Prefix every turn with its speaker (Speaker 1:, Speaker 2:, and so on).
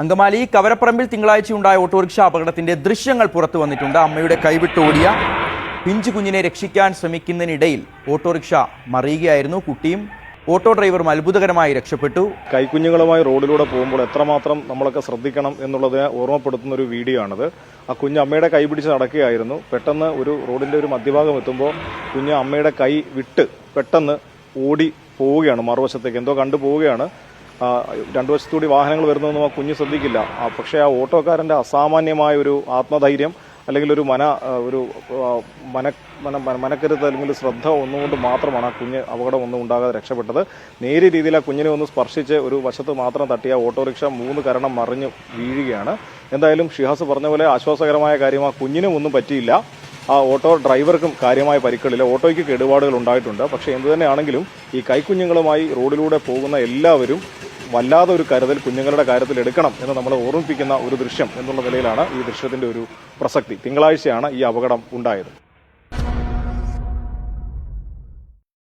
Speaker 1: Angamaly കവരപ്പറമ്പിൽ തിങ്കളാഴ്ചയുണ്ടായ autorickshaw അപകടത്തിന്റെ ദൃശ്യങ്ങൾ പുറത്തു വന്നിട്ടുണ്ട്. അമ്മയുടെ കൈവിട്ടോടിയ പിഞ്ചു കുഞ്ഞിനെ രക്ഷിക്കാൻ ശ്രമിക്കുന്നതിനിടയിൽ ഓട്ടോറിക്ഷ മറിയുകയായിരുന്നു. കുട്ടിയും ഓട്ടോ ഡ്രൈവറും അത്ഭുതകരമായി രക്ഷപ്പെട്ടു.
Speaker 2: കൈക്കുഞ്ഞുങ്ങളുമായി റോഡിലൂടെ പോകുമ്പോൾ എത്രമാത്രം നമ്മളൊക്കെ ശ്രദ്ധിക്കണം എന്നുള്ളതിനെ ഓർമ്മപ്പെടുത്തുന്ന ഒരു വീഡിയോ ആണിത്. ആ കുഞ്ഞ് അമ്മയുടെ കൈ പിടിച്ച് നടക്കുകയായിരുന്നു. പെട്ടെന്ന് ഒരു റോഡിന്റെ ഒരു മധ്യഭാഗം എത്തുമ്പോൾ കുഞ്ഞ് അമ്മയുടെ കൈ വിട്ട് പെട്ടെന്ന് ഓടി പോവുകയാണ്, മറുവശത്തേക്ക് എന്തോ കണ്ടു പോവുകയാണ്. രണ്ടു വശത്തുകൂടി വാഹനങ്ങൾ വരുന്നതൊന്നും ആ കുഞ്ഞ് ശ്രദ്ധിക്കില്ല. പക്ഷേ ആ ഓട്ടോക്കാരന്റെ അസാമാന്യമായ ഒരു ആത്മധൈര്യം അല്ലെങ്കിൽ ഒരു മനക്കരുത്ത് അല്ലെങ്കിൽ ശ്രദ്ധ ഒന്നുകൊണ്ട് മാത്രമാണ് ആ കുഞ്ഞ് അപകടം ഒന്നും ഉണ്ടാകാതെ രക്ഷപ്പെട്ടത്. നേരിയ രീതിയിൽ ആ കുഞ്ഞിനെ ഒന്ന് സ്പർശിച്ച് ഒരു വശത്ത് മാത്രം തട്ടിയ ഓട്ടോറിക്ഷ 3 കരണം മറിഞ്ഞ് വീഴുകയാണ്. എന്തായാലും ഷിഹാസ് പറഞ്ഞ പോലെ ആശ്വാസകരമായ കാര്യം, ആ കുഞ്ഞിനും ഒന്നും പറ്റിയില്ല. ആ ഓട്ടോ ഡ്രൈവർക്കും കാര്യമായ പരിക്കുകളില്ല. ഓട്ടോയ്ക്ക് കേടുപാടുകൾ ഉണ്ടായിട്ടുണ്ട്. പക്ഷേ എന്തുതന്നെയാണെങ്കിലും ഈ കൈക്കുഞ്ഞുങ്ങളുമായി റോഡിലൂടെ പോകുന്ന എല്ലാവരും വല്ലാതെ ഒരു കരുതൽ കുഞ്ഞുങ്ങളുടെ കാര്യത്തിൽ എടുക്കണം എന്ന് നമ്മളെ ഓർമ്മിപ്പിക്കുന്ന ഒരു ദൃശ്യം എന്നുള്ള നിലയിലാണ് ഈ ദൃശ്യത്തിന്റെ ഒരു പ്രസക്തി. തിങ്കളാഴ്ചയാണ് ഈ അപകടം ഉണ്ടായത്.